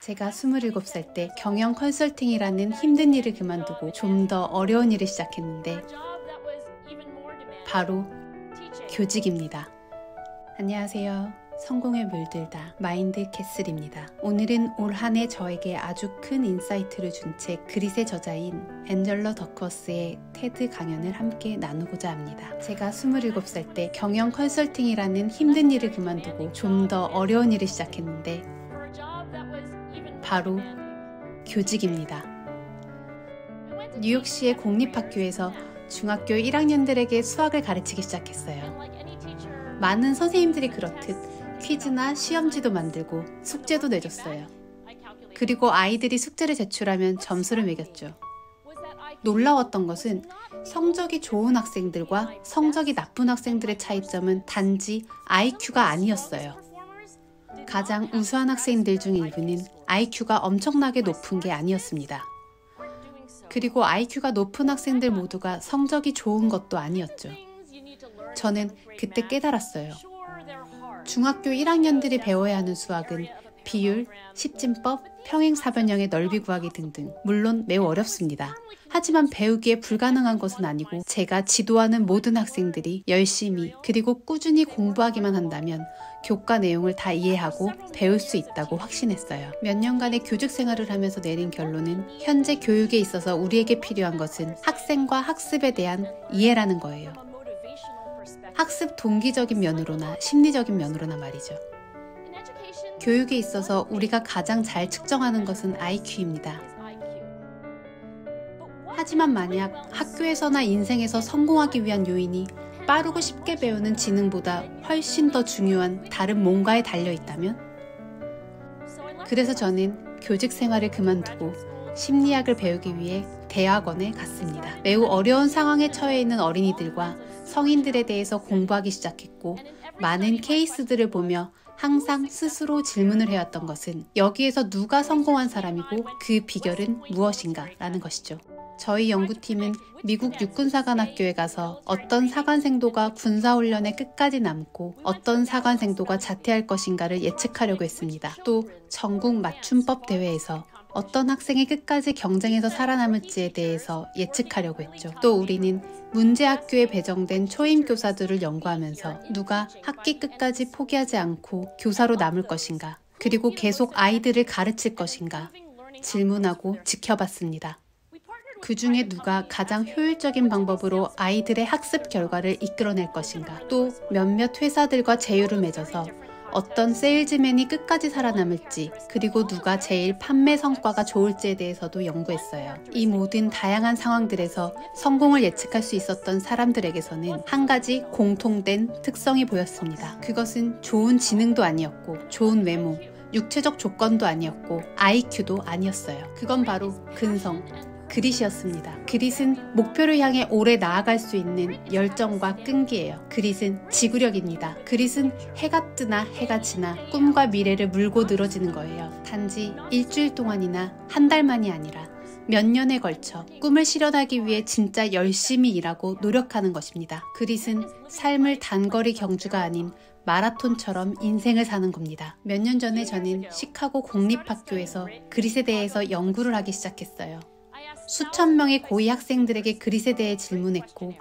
제가 27살 때 경영 컨설팅이라는 힘든 일을 그만두고 좀 더 어려운 일을 시작했는데 바로 교직입니다. 안녕하세요. 성공에 물들다 마인드 캐슬입니다. 오늘은 올 한 해 저에게 아주 큰 인사이트를 준 책 그릿의 저자인 앤젤러 더크워스의 테드 강연을 함께 나누고자 합니다. 제가 27살 때 경영 컨설팅이라는 힘든 일을 그만두고 좀 더 어려운 일을 시작했는데 바로 교직입니다. 뉴욕시의 공립학교에서 중학교 1학년들에게 수학을 가르치기 시작했어요. 많은 선생님들이 그렇듯 퀴즈나 시험지도 만들고 숙제도 내줬어요. 그리고 아이들이 숙제를 제출하면 점수를 매겼죠. 놀라웠던 것은 성적이 좋은 학생들과 성적이 나쁜 학생들의 차이점은 단지 IQ가 아니었어요. 가장 우수한 학생들 중 일부는 IQ가 엄청나게 높은 게 아니었습니다. 그리고 IQ가 높은 학생들 모두가 성적이 좋은 것도 아니었죠. 저는 그때 깨달았어요. 중학교 1학년들이 배워야 하는 수학은 비율, 십진법, 평행사변형의 넓이 구하기 등등 물론 매우 어렵습니다. 하지만 배우기에 불가능한 것은 아니고 제가 지도하는 모든 학생들이 열심히 그리고 꾸준히 공부하기만 한다면 교과 내용을 다 이해하고 배울 수 있다고 확신했어요. 몇 년간의 교직 생활을 하면서 내린 결론은 현재 교육에 있어서 우리에게 필요한 것은 학생과 학습에 대한 이해라는 거예요. 학습 동기적인 면으로나 심리적인 면으로나 말이죠. 교육에 있어서 우리가 가장 잘 측정하는 것은 IQ입니다. 하지만 만약 학교에서나 인생에서 성공하기 위한 요인이 빠르고 쉽게 배우는 지능보다 훨씬 더 중요한 다른 뭔가에 달려있다면? 그래서 저는 교직 생활을 그만두고 심리학을 배우기 위해 대학원에 갔습니다. 매우 어려운 상황에 처해 있는 어린이들과 성인들에 대해서 공부하기 시작했고 많은 케이스들을 보며 항상 스스로 질문을 해왔던 것은 여기에서 누가 성공한 사람이고 그 비결은 무엇인가 라는 것이죠. 저희 연구팀은 미국 육군사관학교에 가서 어떤 사관생도가 군사훈련에 끝까지 남고 어떤 사관생도가 자퇴할 것인가를 예측하려고 했습니다. 또 전국 맞춤법 대회에서 어떤 학생이 끝까지 경쟁에서 살아남을지에 대해서 예측하려고 했죠. 또 우리는 문제학교에 배정된 초임교사들을 연구하면서 누가 학기 끝까지 포기하지 않고 교사로 남을 것인가, 그리고 계속 아이들을 가르칠 것인가 질문하고 지켜봤습니다. 그 중에 누가 가장 효율적인 방법으로 아이들의 학습 결과를 이끌어낼 것인가, 또 몇몇 회사들과 제휴를 맺어서 어떤 세일즈맨이 끝까지 살아남을지, 그리고 누가 제일 판매 성과가 좋을지에 대해서도 연구했어요. 이 모든 다양한 상황들에서 성공을 예측할 수 있었던 사람들에게서는 한 가지 공통된 특성이 보였습니다. 그것은 좋은 지능도 아니었고 좋은 외모, 육체적 조건도 아니었고 IQ도 아니었어요. 그건 바로 근성, 그릿이었습니다. 그릿은 목표를 향해 오래 나아갈 수 있는 열정과 끈기예요. 그릿은 지구력입니다. 그릿은 해가 뜨나 해가 지나 꿈과 미래를 물고 늘어지는 거예요. 단지 일주일 동안이나 한 달만이 아니라 몇 년에 걸쳐 꿈을 실현하기 위해 진짜 열심히 일하고 노력하는 것입니다. 그릿은 삶을 단거리 경주가 아닌 마라톤처럼 인생을 사는 겁니다. 몇 년 전에 저는 시카고 공립학교에서 그릿에 대해서 연구를 하기 시작했어요. 수천 명의 고위 학생들에게 그릿에 대해 질문했고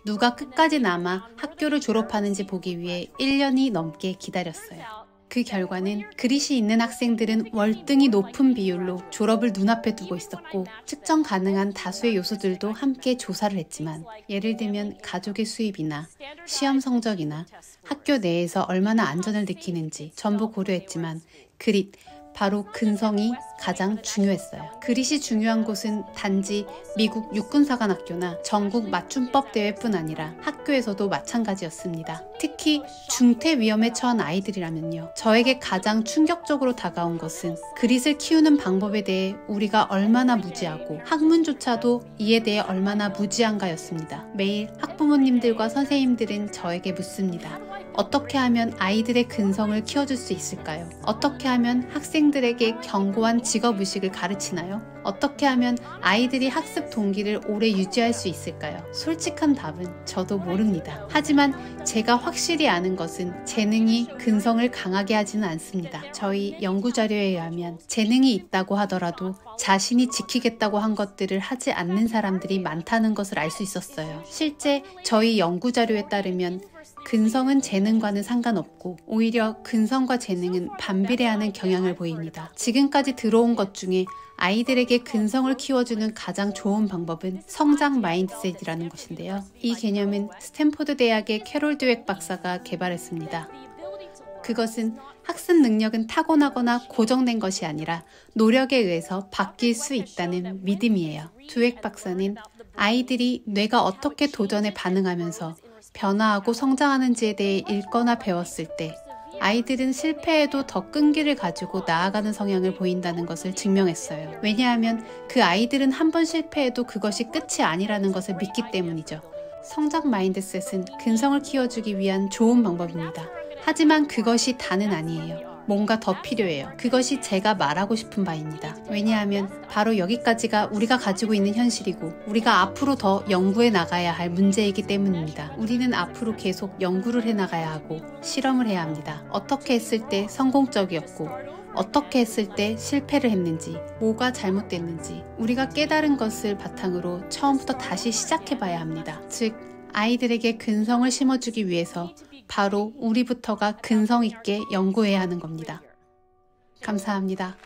누가 끝까지 남아 학교를 졸업하는지 보기 위해 1년이 넘게 기다렸어요. 그 결과는 그릿이 있는 학생들은 월등히 높은 비율로 졸업을 눈앞에 두고 있었고 측정 가능한 다수의 요소들도 함께 조사를 했지만 예를 들면 가족의 수입이나 시험 성적이나 학교 내에서 얼마나 안전을 느끼는지 전부 고려했지만 그릿, 바로 근성이 가장 중요했어요. 그릿이 중요한 곳은 단지 미국 육군사관학교나 전국 맞춤법 대회뿐 아니라 학교에서도 마찬가지였습니다. 특히 중퇴 위험에 처한 아이들이라면요. 저에게 가장 충격적으로 다가온 것은 그릿을 키우는 방법에 대해 우리가 얼마나 무지하고 학문조차도 이에 대해 얼마나 무지한가였습니다. 매일 학부모님들과 선생님들은 저에게 묻습니다. 어떻게 하면 아이들의 근성을 키워줄 수 있을까요? 어떻게 하면 학생들에게 견고한 직업의식을 가르치나요? 어떻게 하면 아이들이 학습 동기를 오래 유지할 수 있을까요? 솔직한 답은 저도 모릅니다. 하지만 제가 확실히 아는 것은 재능이 근성을 강하게 하지는 않습니다. 저희 연구 자료에 의하면 재능이 있다고 하더라도 자신이 지키겠다고 한 것들을 하지 않는 사람들이 많다는 것을 알 수 있었어요. 실제 저희 연구 자료에 따르면 근성은 재능과는 상관없고 오히려 근성과 재능은 반비례하는 경향을 보입니다. 지금까지 들어온 것 중에 아이들에게 근성을 키워주는 가장 좋은 방법은 성장 마인드셋이라는 것인데요. 이 개념은 스탠포드 대학의 캐롤 드웩 박사가 개발했습니다. 그것은 학습 능력은 타고나거나 고정된 것이 아니라 노력에 의해서 바뀔 수 있다는 믿음이에요. 드웩 박사는 아이들이 뇌가 어떻게 도전에 반응하면서 변화하고 성장하는지에 대해 읽거나 배웠을 때 아이들은 실패에도 더 끈기를 가지고 나아가는 성향을 보인다는 것을 증명했어요. 왜냐하면 그 아이들은 한 번 실패해도 그것이 끝이 아니라는 것을 믿기 때문이죠. 성장 마인드셋은 근성을 키워주기 위한 좋은 방법입니다. 하지만 그것이 다는 아니에요. 뭔가 더 필요해요. 그것이 제가 말하고 싶은 바입니다. 왜냐하면 바로 여기까지가 우리가 가지고 있는 현실이고 우리가 앞으로 더 연구해 나가야 할 문제이기 때문입니다. 우리는 앞으로 계속 연구를 해 나가야 하고 실험을 해야 합니다. 어떻게 했을 때 성공적이었고 어떻게 했을 때 실패를 했는지, 뭐가 잘못됐는지 우리가 깨달은 것을 바탕으로 처음부터 다시 시작해 봐야 합니다. 즉, 아이들에게 근성을 심어주기 위해서 바로 우리부터가 근성 있게 연구해야 하는 겁니다. 감사합니다.